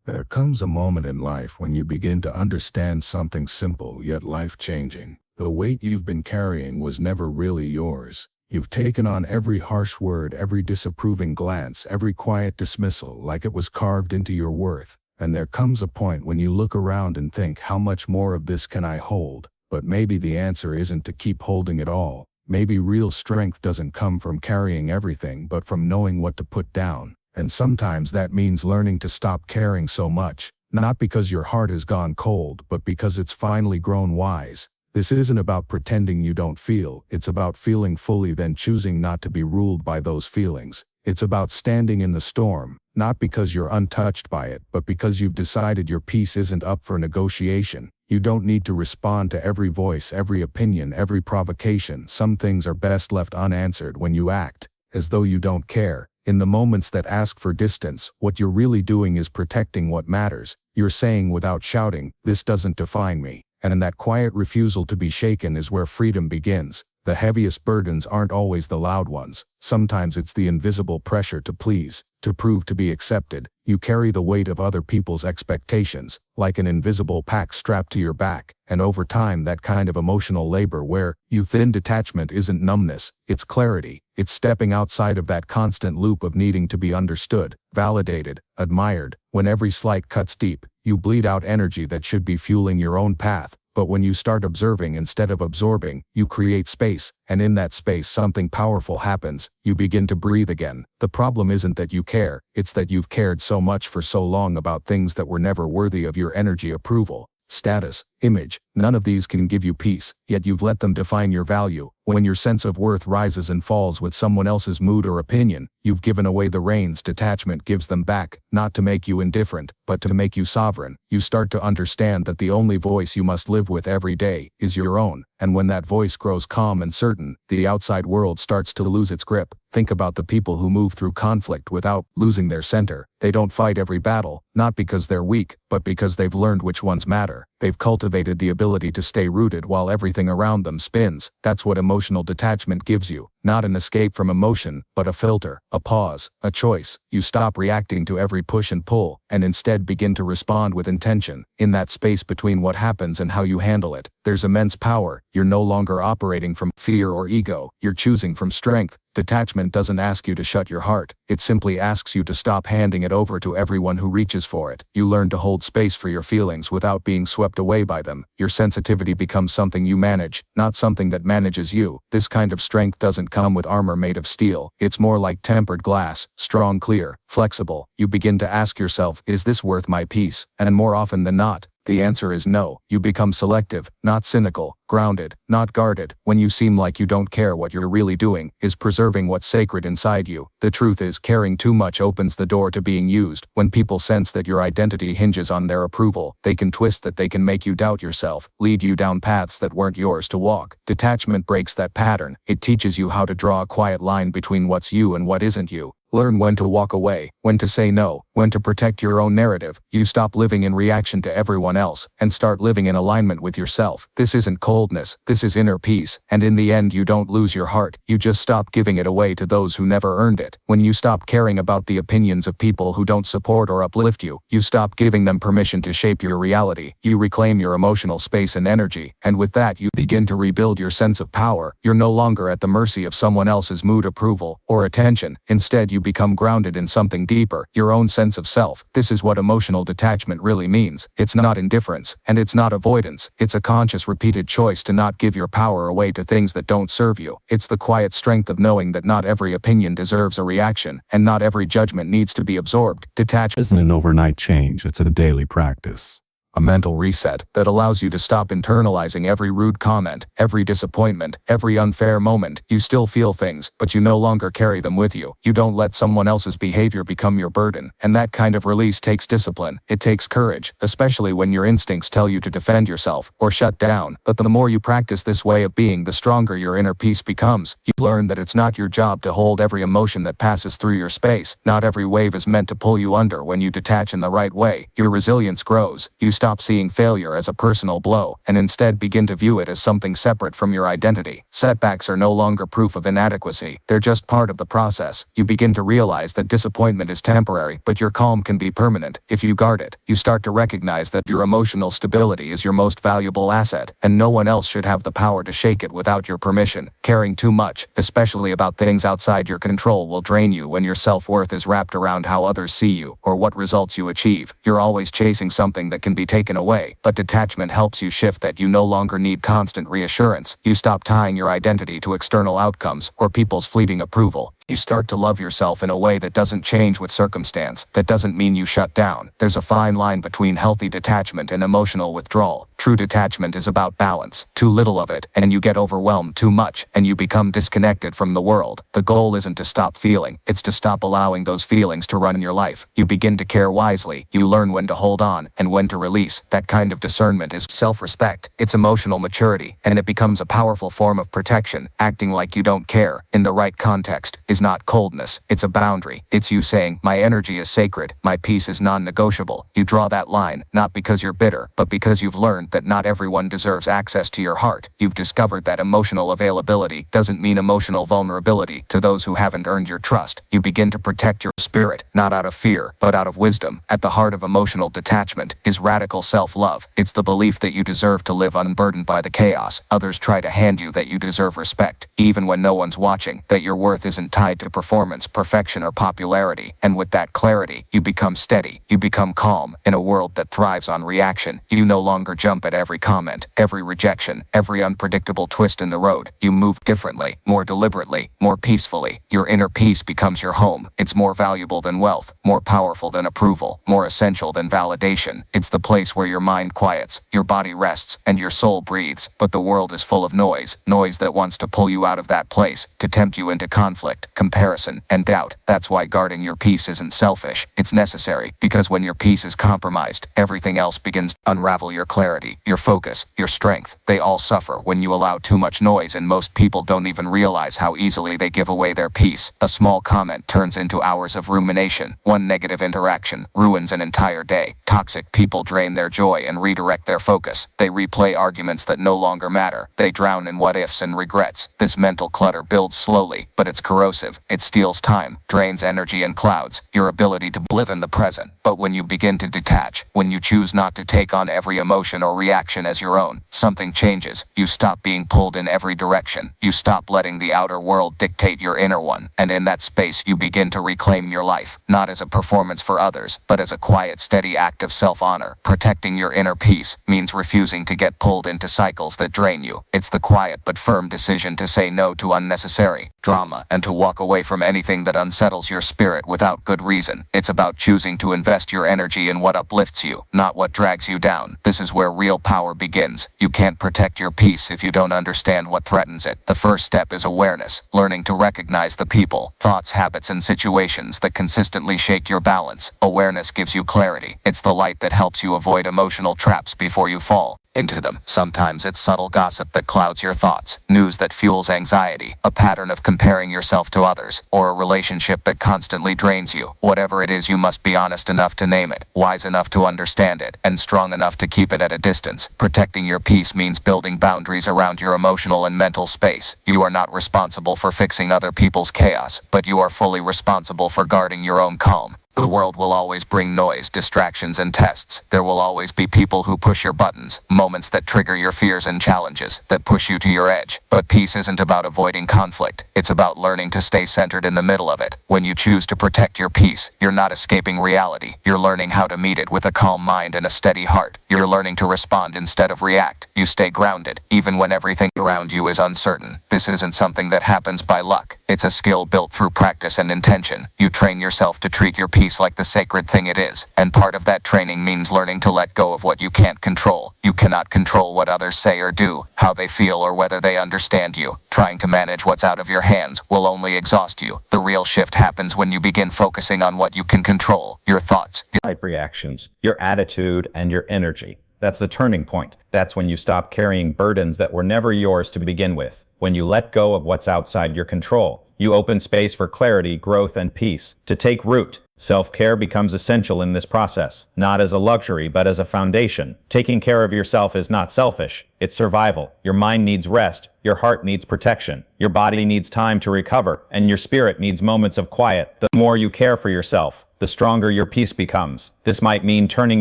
There comes a moment in life when you begin to understand something simple yet life-changing. The weight you've been carrying was never really yours. You've taken on every harsh word, every disapproving glance, every quiet dismissal like it was carved into your worth. And there comes a point when you look around and think, how much more of this can I hold? But maybe the answer isn't to keep holding it all. Maybe real strength doesn't come from carrying everything, but from knowing what to put down. And sometimes that means learning to stop caring so much, not because your heart has gone cold, but because it's finally grown wise. This isn't about pretending you don't feel, it's about feeling fully then choosing not to be ruled by those feelings. It's about standing in the storm, not because you're untouched by it, but because you've decided your peace isn't up for negotiation. You don't need to respond to every voice, every opinion, every provocation. Some things are best left unanswered. When you act as though you don't care, in the moments that ask for distance, what you're really doing is protecting what matters. You're saying without shouting, "This doesn't define me." And in that quiet refusal to be shaken is where freedom begins. The heaviest burdens aren't always the loud ones. Sometimes it's the invisible pressure to please, to prove to be accepted. You carry the weight of other people's expectations, like an invisible pack strapped to your back. And over time, that kind of emotional labor where you thin detachment isn't numbness, it's clarity. It's stepping outside of that constant loop of needing to be understood, validated, admired. When every slight cuts deep, you bleed out energy that should be fueling your own path. But when you start observing instead of absorbing, you create space, and in that space something powerful happens. You begin to breathe again. The problem isn't that you care, it's that you've cared so much for so long about things that were never worthy of your energy, approval, status, image. None of these can give you peace, yet you've let them define your value. When your sense of worth rises and falls with someone else's mood or opinion, you've given away the reins. Detachment gives them back, not to make you indifferent, but to make you sovereign. You start to understand that the only voice you must live with every day is your own. And when that voice grows calm and certain, the outside world starts to lose its grip. Think about the people who move through conflict without losing their center. They don't fight every battle, not because they're weak, but because they've learned which ones matter. They've cultivated the ability to stay rooted while everything around them spins. That's what emotional detachment gives you. Not an escape from emotion, but a filter, a pause, a choice. You stop reacting to every push and pull, and instead begin to respond with intention. In that space between what happens and how you handle it, there's immense power. You're no longer operating from fear or ego, you're choosing from strength. Detachment doesn't ask you to shut your heart, it simply asks you to stop handing it over to everyone who reaches for it. You learn to hold space for your feelings without being swept away by them. Your sensitivity becomes something you manage, not something that manages you. This kind of strength doesn't come with armor made of steel. It's more like tempered glass, strong, clear, flexible. You begin to ask yourself, is this worth my peace? And more often than not, the answer is no. You become selective, not cynical, grounded, not guarded. When you seem like you don't care, what you're really doing is preserving what's sacred inside you. The truth is, caring too much opens the door to being used. When people sense that your identity hinges on their approval, they can twist that. They can make you doubt yourself, lead you down paths that weren't yours to walk. Detachment breaks that pattern. It teaches you how to draw a quiet line between what's you and what isn't you. Learn when to walk away, when to say no, when to protect your own narrative. You stop living in reaction to everyone else and start living in alignment with yourself. This isn't coldness, this is inner peace. And in the end, you don't lose your heart, you just stop giving it away to those who never earned it. When you stop caring about the opinions of people who don't support or uplift you, you stop giving them permission to shape your reality. You reclaim your emotional space and energy, and with that you begin to rebuild your sense of power. You're no longer at the mercy of someone else's mood, approval, or attention. Instead, you become grounded in something deeper, your own sense of self. This is what emotional detachment really means. It's not indifference, and it's not avoidance. It's a conscious, repeated choice to not give your power away to things that don't serve you. It's the quiet strength of knowing that not every opinion deserves a reaction, and not every judgment needs to be absorbed. Detachment isn't an overnight change, it's a daily practice. A mental reset that allows you to stop internalizing every rude comment, every disappointment, every unfair moment. You still feel things, but you no longer carry them with you. You don't let someone else's behavior become your burden. And that kind of release takes discipline. It takes courage, especially when your instincts tell you to defend yourself or shut down. But the more you practice this way of being, the stronger your inner peace becomes. You learn that it's not your job to hold every emotion that passes through your space. Not every wave is meant to pull you under. When you detach in the right way, your resilience grows. You stop seeing failure as a personal blow, and instead begin to view it as something separate from your identity. Setbacks are no longer proof of inadequacy, they're just part of the process. You begin to realize that disappointment is temporary, but your calm can be permanent if you guard it. You start to recognize that your emotional stability is your most valuable asset, and no one else should have the power to shake it without your permission. Caring too much, especially about things outside your control, will drain you when your self-worth is wrapped around how others see you or what results you achieve. You're always chasing something that can be taken away, but detachment helps you shift that. You no longer need constant reassurance. You stop tying your identity to external outcomes or people's fleeting approval. You start to love yourself in a way that doesn't change with circumstance. That doesn't mean you shut down. There's a fine line between healthy detachment and emotional withdrawal. True detachment is about balance. Too little of it, and you get overwhelmed. Too much, and you become disconnected from the world. The goal isn't to stop feeling, it's to stop allowing those feelings to run your life. You begin to care wisely. You learn when to hold on and when to release. That kind of discernment is self-respect. It's emotional maturity, and it becomes a powerful form of protection. Acting like you don't care, in the right context, is not coldness, it's a boundary. It's you saying, my energy is sacred, my peace is non-negotiable. You draw that line, not because you're bitter, but because you've learned that not everyone deserves access to your heart. You've discovered that emotional availability doesn't mean emotional vulnerability to those who haven't earned your trust. You begin to protect your spirit, not out of fear, but out of wisdom. At the heart of emotional detachment is radical self-love. It's the belief that you deserve to live unburdened by the chaos others try to hand you, that you deserve respect, even when no one's watching, that your worth isn't tied to performance, perfection, or popularity. And with that clarity, you become steady. You become calm. In a world that thrives on reaction, you no longer jump at every comment, every rejection, every unpredictable twist in the road. You move differently, more deliberately, more peacefully. Your inner peace becomes your home. It's more valuable than wealth, more powerful than approval, more essential than validation. It's the place where your mind quiets, your body rests, and your soul breathes. But the world is full of noise that wants to pull you out of that place, to tempt you into conflict, comparison, and doubt. That's why guarding your peace isn't selfish, it's necessary, because when your peace is compromised, everything else begins to unravel. Your clarity, your focus, your strength, they all suffer when you allow too much noise, and most people don't even realize how easily they give away their peace. A small comment turns into hours of rumination. One negative interaction ruins an entire day. Toxic people drain their joy and redirect their focus. They replay arguments that no longer matter. They drown in what-ifs and regrets. This mental clutter builds slowly, but it's corrosive. It steals time, drains energy, and clouds your ability to live in the present. But when you begin to detach, when you choose not to take on every emotion or reaction as your own, something changes. You stop being pulled in every direction. You stop letting the outer world dictate your inner one. And in that space, you begin to reclaim your life, not as a performance for others, but as a quiet, steady act of self-honor. Protecting your inner peace means refusing to get pulled into cycles that drain you. It's the quiet but firm decision to say no to unnecessary drama and to walk away from anything that unsettles your spirit without good reason. It's about choosing to invest your energy in what uplifts you, not what drags you down. This is where real power begins. You can't protect your peace if you don't understand what threatens it. The first step is awareness, learning to recognize the people, thoughts, habits, and situations that consistently shake your balance. Awareness gives you clarity. It's the light that helps you avoid emotional traps before you fall into them. Sometimes it's subtle gossip that clouds your thoughts, news that fuels anxiety, a pattern of comparing yourself to others, or a relationship that constantly drains you. Whatever it is, you must be honest enough to name it, wise enough to understand it, and strong enough to keep it at a distance. Protecting your peace means building boundaries around your emotional and mental space. You are not responsible for fixing other people's chaos, but you are fully responsible for guarding your own calm. The world will always bring noise, distractions, and tests. There will always be people who push your buttons, moments that trigger your fears and challenges, that push you to your edge. But peace isn't about avoiding conflict. It's about learning to stay centered in the middle of it. When you choose to protect your peace, you're not escaping reality. You're learning how to meet it with a calm mind and a steady heart. You're learning to respond instead of react. You stay grounded, even when everything around you is uncertain. This isn't something that happens by luck. It's a skill built through practice and intention. You train yourself to treat your peace like the sacred thing it is, and part of that training means learning to let go of what you can't control. You cannot control what others say or do, how they feel, or whether they understand you. Trying to manage what's out of your hands will only exhaust you. The real shift happens when you begin focusing on what you can control: your thoughts, your reactions, your attitude, and your energy. That's the turning point. That's when you stop carrying burdens that were never yours to begin with. When you let go of what's outside your control, you open space for clarity, growth, and peace to take root. Self-care becomes essential in this process, not as a luxury but as a foundation. Taking care of yourself is not selfish, it's survival. Your mind needs rest, your heart needs protection, your body needs time to recover, and your spirit needs moments of quiet. The more you care for yourself, the stronger your peace becomes. This might mean turning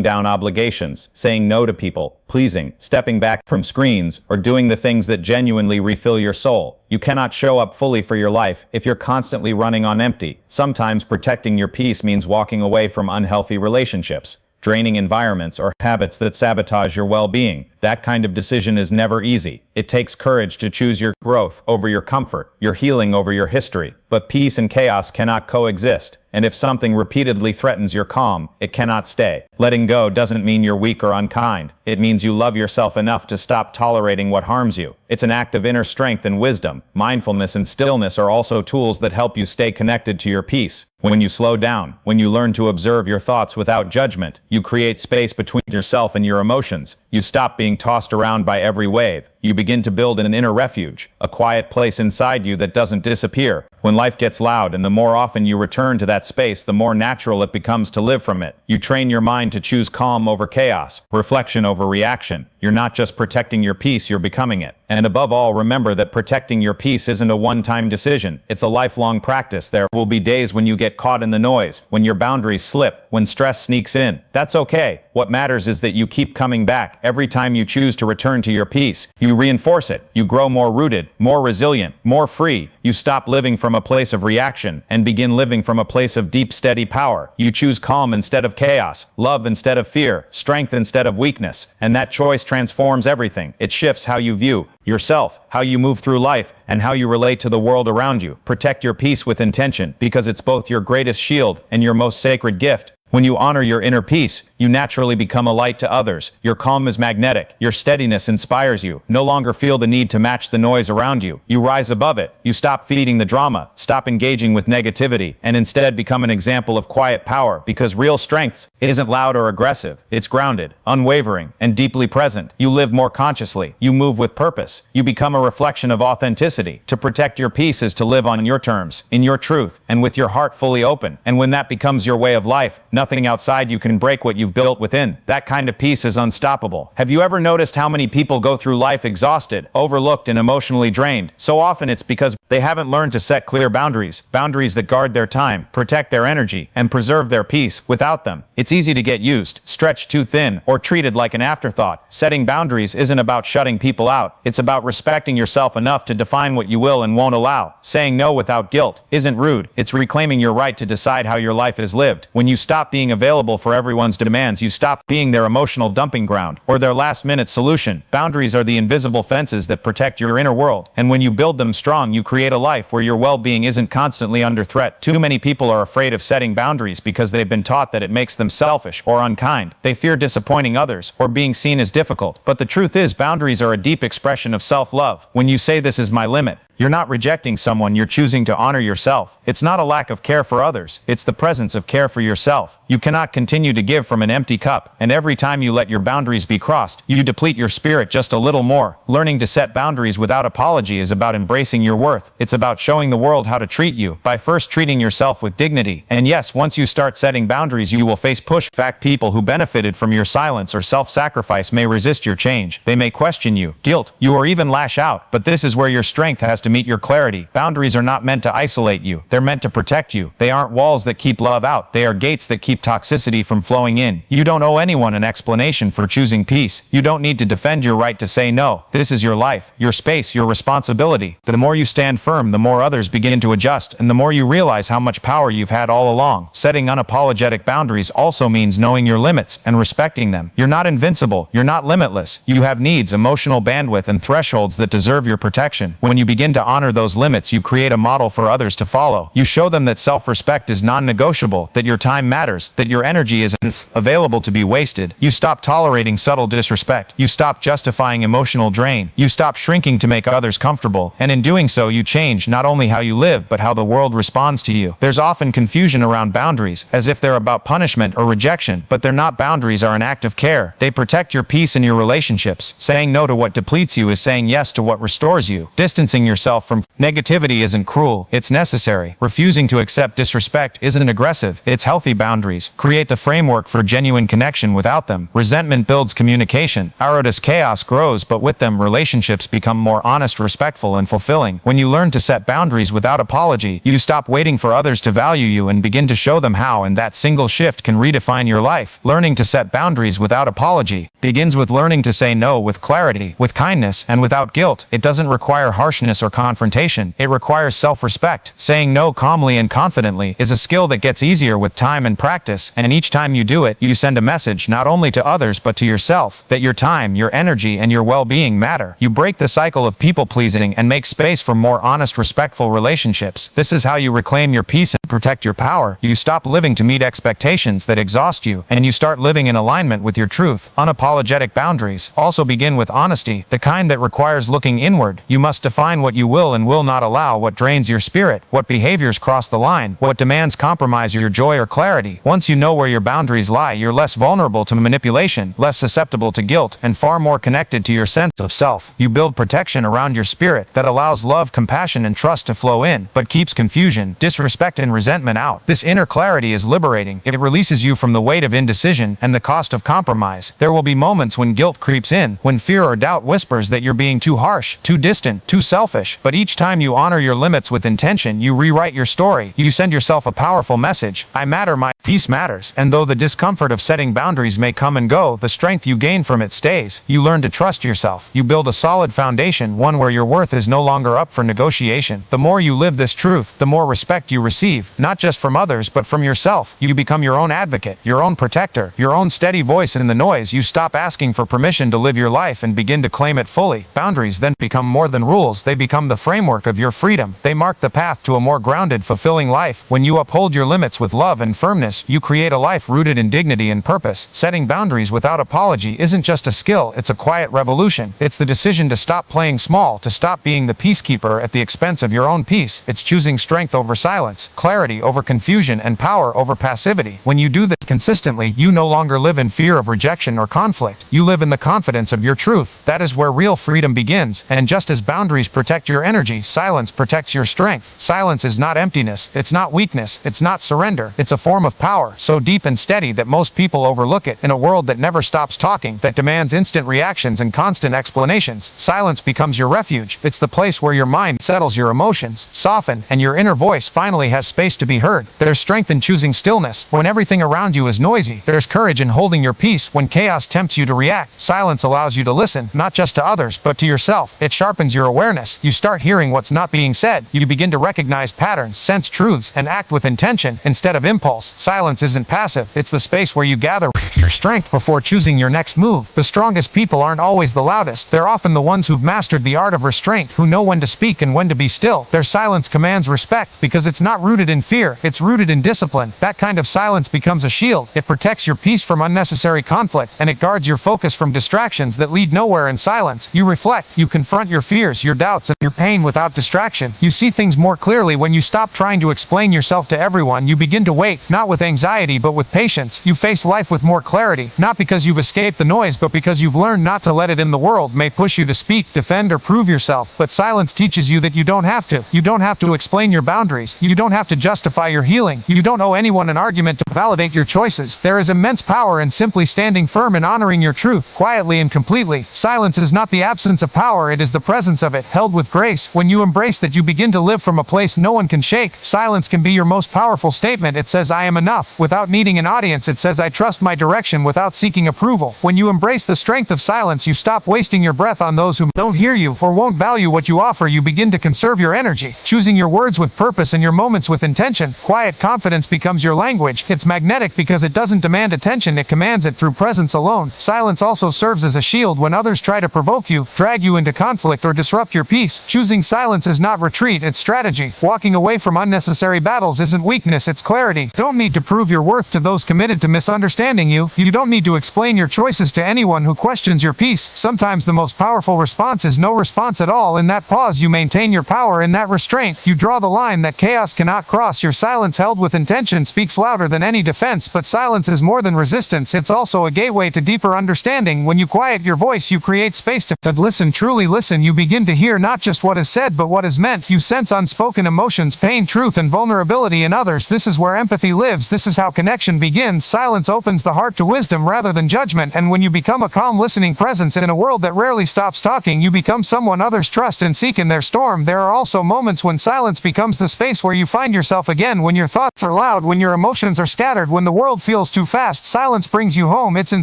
down obligations, saying no to people, pleasing, stepping back from screens, or doing the things that genuinely refill your soul. You cannot show up fully for your life if you're constantly running on empty. Sometimes protecting your peace means walking away from unhealthy relationships, draining environments, or habits that sabotage your well-being. That kind of decision is never easy. It takes courage to choose your growth over your comfort, your healing over your history. But peace and chaos cannot coexist. And if something repeatedly threatens your calm, it cannot stay. Letting go doesn't mean you're weak or unkind. It means you love yourself enough to stop tolerating what harms you. It's an act of inner strength and wisdom. Mindfulness and stillness are also tools that help you stay connected to your peace. When you slow down, when you learn to observe your thoughts without judgment, you create space between yourself and your emotions. You stop being tossed around by every wave. You begin to build an inner refuge, a quiet place inside you that doesn't disappear. When life gets loud, and the more often you return to that space, the more natural it becomes to live from it. You train your mind to choose calm over chaos, reflection over reaction. You're not just protecting your peace, you're becoming it. And above all, remember that protecting your peace isn't a one-time decision. It's a lifelong practice. There will be days when you get caught in the noise, when your boundaries slip, when stress sneaks in. That's okay. What matters is that you keep coming back. Every time you choose to return to your peace, you reinforce it. You grow more rooted, more resilient, more free. You stop living from a place of reaction and begin living from a place of deep, steady power. You choose calm instead of chaos, love instead of fear, strength instead of weakness. And that choice transforms everything. It shifts how you view yourself, how you move through life, and how you relate to the world around you. Protect your peace with intention, because it's both your greatest shield and your most sacred gift. When you honor your inner peace, you naturally become a light to others. Your calm is magnetic. Your steadiness inspires you. No longer feel the need to match the noise around you. You rise above it. You stop feeding the drama, stop engaging with negativity, and instead become an example of quiet power, because real strength isn't loud or aggressive. It's grounded, unwavering, and deeply present. You live more consciously. You move with purpose. You become a reflection of authenticity. To protect your peace is to live on your terms, in your truth, and with your heart fully open. And when that becomes your way of life, nothing outside you can break what you've built within. That kind of peace is unstoppable. Have you ever noticed how many people go through life exhausted, overlooked, and emotionally drained? So often it's because they haven't learned to set clear boundaries. Boundaries that guard their time, protect their energy, and preserve their peace. Without them, it's easy to get used, stretched too thin, or treated like an afterthought. Setting boundaries isn't about shutting people out. It's about respecting yourself enough to define what you will and won't allow. Saying no without guilt isn't rude. It's reclaiming your right to decide how your life is lived. When you stop being available for everyone's demands, you stop being their emotional dumping ground or their last-minute solution. Boundaries are the invisible fences that protect your inner world. And when you build them strong, you create a life where your well-being isn't constantly under threat. Too many people are afraid of setting boundaries because they've been taught that it makes them selfish or unkind. They fear disappointing others or being seen as difficult. But the truth is, boundaries are a deep expression of self-love. When you say, "This is my limit," you're not rejecting someone, you're choosing to honor yourself. It's not a lack of care for others, it's the presence of care for yourself. You cannot continue to give from an empty cup, and every time you let your boundaries be crossed, you deplete your spirit just a little more. Learning to set boundaries without apology is about embracing your worth. It's about showing the world how to treat you, by first treating yourself with dignity. And yes, once you start setting boundaries, you will face pushback. People who benefited from your silence or self-sacrifice may resist your change. They may question you, guilt you, or even lash out. But this is where your strength has to meet your clarity. Boundaries are not meant to isolate you. They're meant to protect you. They aren't walls that keep love out. They are gates that keep toxicity from flowing in. You don't owe anyone an explanation for choosing peace. You don't need to defend your right to say no. This is your life, your space, your responsibility. The more you stand firm, the more others begin to adjust, and the more you realize how much power you've had all along. Setting unapologetic boundaries also means knowing your limits and respecting them. You're not invincible. You're not limitless. You have needs, emotional bandwidth, and thresholds that deserve your protection. When you begin to honor those limits, you create a model for others to follow. You show them that self-respect is non-negotiable, that your time matters, that your energy isn't available to be wasted. You stop tolerating subtle disrespect. You stop justifying emotional drain. You stop shrinking to make others comfortable. And in doing so, you change not only how you live, but how the world responds to you. There's often confusion around boundaries, as if they're about punishment or rejection, but they're not. Boundaries are an act of care. They protect your peace and your relationships. Saying no to what depletes you is saying yes to what restores you. Distancing yourself yourself from negativity isn't cruel, it's necessary. Refusing to accept disrespect isn't aggressive, it's healthy. Boundaries create the framework for genuine connection. Without them, resentment builds communication. Aroused chaos grows, but with them, relationships become more honest, respectful, and fulfilling. When you learn to set boundaries without apology, you stop waiting for others to value you and begin to show them how, and that single shift can redefine your life. Learning to set boundaries without apology begins with learning to say no with clarity, with kindness, and without guilt. It doesn't require harshness or confrontation. It requires self-respect. Saying no calmly and confidently is a skill that gets easier with time and practice, and each time you do it, you send a message not only to others but to yourself that your time, your energy, and your well-being matter. You break the cycle of people-pleasing and make space for more honest, respectful relationships. This is how you reclaim your peace and protect your power. You stop living to meet expectations that exhaust you, and you start living in alignment with your truth. Unapologetic boundaries also begin with honesty, the kind that requires looking inward. You must define what you will and will not allow, what drains your spirit, what behaviors cross the line, what demands compromise your joy or clarity. Once you know where your boundaries lie, you're less vulnerable to manipulation, less susceptible to guilt, and far more connected to your sense of self. You build protection around your spirit that allows love, compassion, and trust to flow in, but keeps confusion, disrespect, and resentment out. This inner clarity is liberating. It releases you from the weight of indecision and the cost of compromise. There will be moments when guilt creeps in, when fear or doubt whispers that you're being too harsh, too distant, too selfish. But each time you honor your limits with intention, you rewrite your story. You send yourself a powerful message. I matter, my peace matters. And though the discomfort of setting boundaries may come and go, the strength you gain from it stays. You learn to trust yourself. You build a solid foundation, one where your worth is no longer up for negotiation. The more you live this truth, the more respect you receive, not just from others, but from yourself. You become your own advocate, your own protector, your own steady voice in the noise. You stop asking for permission to live your life and begin to claim it fully. Boundaries then become more than rules. They become the framework of your freedom. They mark the path to a more grounded, fulfilling life. When you uphold your limits with love and firmness, you create a life rooted in dignity and purpose. Setting boundaries without apology isn't just a skill, it's a quiet revolution. It's the decision to stop playing small, to stop being the peacekeeper at the expense of your own peace. It's choosing strength over silence, clarity over confusion, and power over passivity. When you do this consistently, you no longer live in fear of rejection or conflict. You live in the confidence of your truth. That is where real freedom begins. And just as boundaries protect your energy, silence protects your strength. Silence is not emptiness. It's not weakness. It's not surrender. It's a form of power, so deep and steady that most people overlook it. In a world that never stops talking, that demands instant reactions and constant explanations, silence becomes your refuge. It's the place where your mind settles, your emotions soften, and your inner voice finally has space to be heard. There's strength in choosing stillness when everything around you is noisy. There's courage in holding your peace when chaos tempts you to react. Silence allows you to listen, not just to others, but to yourself. It sharpens your awareness. You start hearing what's not being said. You begin to recognize patterns, sense truths, and act with intention instead of impulse. Silence isn't passive. It's the space where you gather your strength before choosing your next move. The strongest people aren't always the loudest. They're often the ones who've mastered the art of restraint, who know when to speak and when to be still. Their silence commands respect because it's not rooted in fear. It's rooted in discipline. That kind of silence becomes a shield. It protects your peace from unnecessary conflict, and it guards your focus from distractions that lead nowhere. In silence, you reflect, you confront your fears, your doubts, and your pain without distraction. You see things more clearly when you stop trying to explain yourself to everyone. You begin to wait, not with anxiety but with patience. You face life with more clarity, not because you've escaped the noise but because you've learned not to let it in. The world may push you to speak, defend, or prove yourself, but silence teaches you that you don't have to. You don't have to explain your boundaries. You don't have to justify your healing. You don't owe anyone an argument to validate your choices. There is immense power in simply standing firm and honoring your truth, quietly and completely. Silence is not the absence of power, it is the presence of it, held with grace. When you embrace that, you begin to live from a place no one can shake. Silence can be your most powerful statement. It says, I am enough, without needing an audience. It says, I trust my direction, without seeking approval. When you embrace the strength of silence, you stop wasting your breath on those who don't hear you or won't value what you offer. You begin to conserve your energy, choosing your words with purpose and your moments with intention. Quiet confidence becomes your language. It's magnetic because it doesn't demand attention, it commands it through presence alone. Silence also serves as a shield when others try to provoke you, drag you into conflict, or disrupt your peace. Choosing silence is not retreat, it's strategy. Walking away from unnecessary battles isn't weakness, it's clarity. Don't need to to prove your worth to those committed to misunderstanding you. You don't need to explain your choices to anyone who questions your peace. Sometimes the most powerful response is no response at all. In that pause, you maintain your power. In that restraint, you draw the line that chaos cannot cross. Your silence held with intention speaks louder than any defense, but silence is more than resistance. It's also a gateway to deeper understanding. When you quiet your voice, you create space to listen. Truly listen. You begin to hear not just what is said, but what is meant. You sense unspoken emotions, pain, truth, and vulnerability in others. This is where empathy lives. This is how connection begins. Silence opens the heart to wisdom rather than judgment, and when you become a calm, listening presence in a world that rarely stops talking, you become someone others trust and seek in their storm. There are also moments when silence becomes the space where you find yourself again, when your thoughts are loud, when your emotions are scattered, when the world feels too fast. Silence brings you home. It's in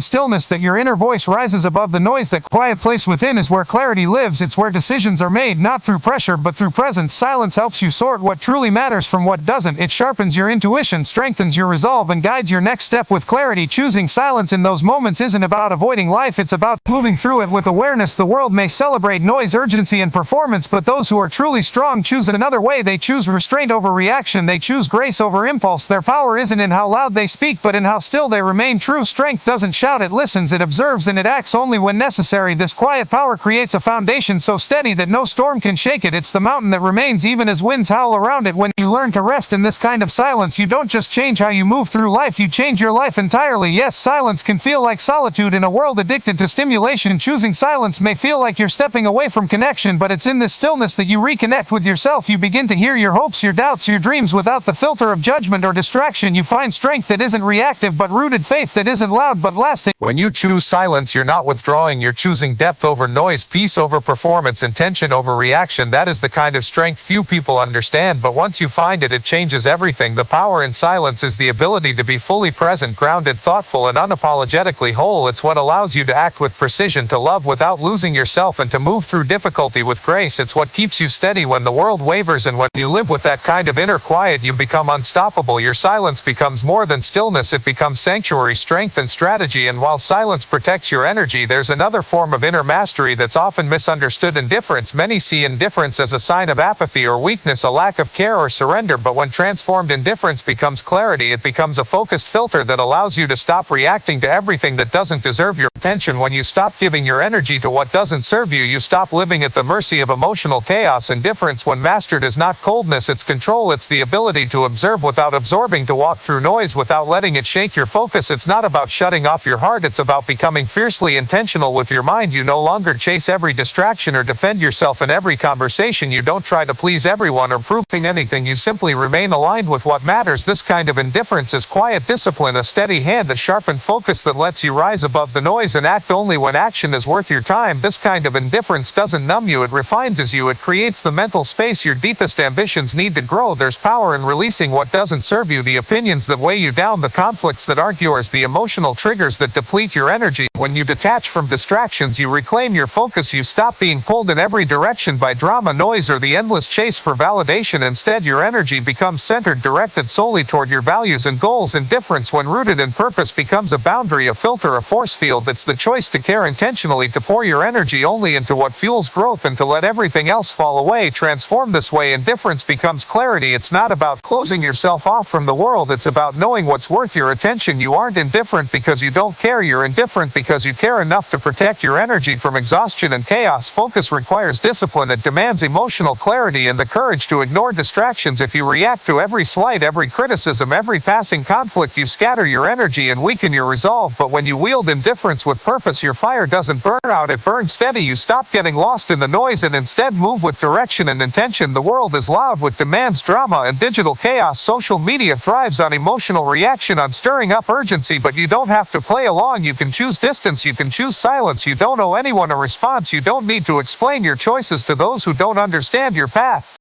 stillness that your inner voice rises above the noise. That quiet place within is where clarity lives. It's where decisions are made, not through pressure, but through presence. Silence helps you sort what truly matters from what doesn't. It sharpens your intuition, strengthens your resolve, and guides your next step with clarity. Choosing silence in those moments isn't about avoiding life, it's about moving through it with awareness. The world may celebrate noise, urgency, and performance, but those who are truly strong choose another way. They choose restraint over reaction. They choose grace over impulse. Their power isn't in how loud they speak, but in how still they remain. True strength doesn't shout, it listens, it observes, and it acts only when necessary. This quiet power creates a foundation so steady that no storm can shake it. It's the mountain that remains even as winds howl around it. When you learn to rest in this kind of silence, you don't just change how you move through life, you change your life entirely. Yes, silence can feel like solitude in a world addicted to stimulation. Choosing silence may feel like you're stepping away from connection, but it's in this stillness that you reconnect with yourself. You begin to hear your hopes, your doubts, your dreams without the filter of judgment or distraction. You find strength that isn't reactive but rooted, faith that isn't loud but lasting. When you choose silence, you're not withdrawing, you're choosing depth over noise, peace over performance, intention over reaction. That is the kind of strength few people understand, but once you find it, it changes everything. The power in silence is the ability to be fully present, grounded, thoughtful, and unapologetically whole. It's what allows you to act with precision, to love without losing yourself, and to move through difficulty with grace. It's what keeps you steady when the world wavers, and when you live with that kind of inner quiet, you become unstoppable. Your silence becomes more than stillness, it becomes sanctuary, strength, and strategy. And while silence protects your energy, there's another form of inner mastery that's often misunderstood: indifference. Many see indifference as a sign of apathy or weakness, a lack of care or surrender, but when transformed, indifference becomes clarity. It becomes a focused filter that allows you to stop reacting to everything that doesn't deserve your attention. When you stop giving your energy to what doesn't serve you, you stop living at the mercy of emotional chaos. Indifference, when mastered, is not coldness, it's control. It's the ability to observe without absorbing, to walk through noise without letting it shake your focus. It's not about shutting off your heart, it's about becoming fiercely intentional with your mind. You no longer chase every distraction or defend yourself in every conversation. You don't try to please everyone or prove anything. You simply remain aligned with what matters. This kind of indifference is quiet discipline, a steady hand, a sharpened focus that lets you rise above the noise and act only when action is worth your time. This kind of indifference doesn't numb you, it refines you. It creates the mental space your deepest ambitions need to grow. There's power in releasing what doesn't serve you, the opinions that weigh you down, the conflicts that aren't yours, the emotional triggers that deplete your energy. When you detach from distractions, you reclaim your focus. You stop being pulled in every direction by drama, noise, or the endless chase for validation. Instead, your energy becomes centered, directed solely toward your values and goals. Indifference, when rooted in purpose, becomes a boundary, a filter, a force field. It's the choice to care intentionally, to pour your energy only into what fuels growth, and to let everything else fall away. Transform this way, indifference becomes clarity. It's not about closing yourself off from the world, it's about knowing what's worth your attention. You aren't indifferent because you don't care, you're indifferent because you care enough to protect your energy from exhaustion and chaos. Focus requires discipline, it demands emotional clarity and the courage to ignore distractions. If you react to every slight, every criticism, every passing conflict, you scatter your energy and weaken your resolve. But when you wield indifference with purpose, your fire doesn't burn out, it burns steady. You stop getting lost in the noise and instead move with direction and intention. The world is loud with demands, drama, and digital chaos. Social media thrives on emotional reaction, on stirring up urgency, but you don't have to play along. You can choose distance, you can choose silence. You don't owe anyone a response. You don't need to explain your choices to those who don't understand your path.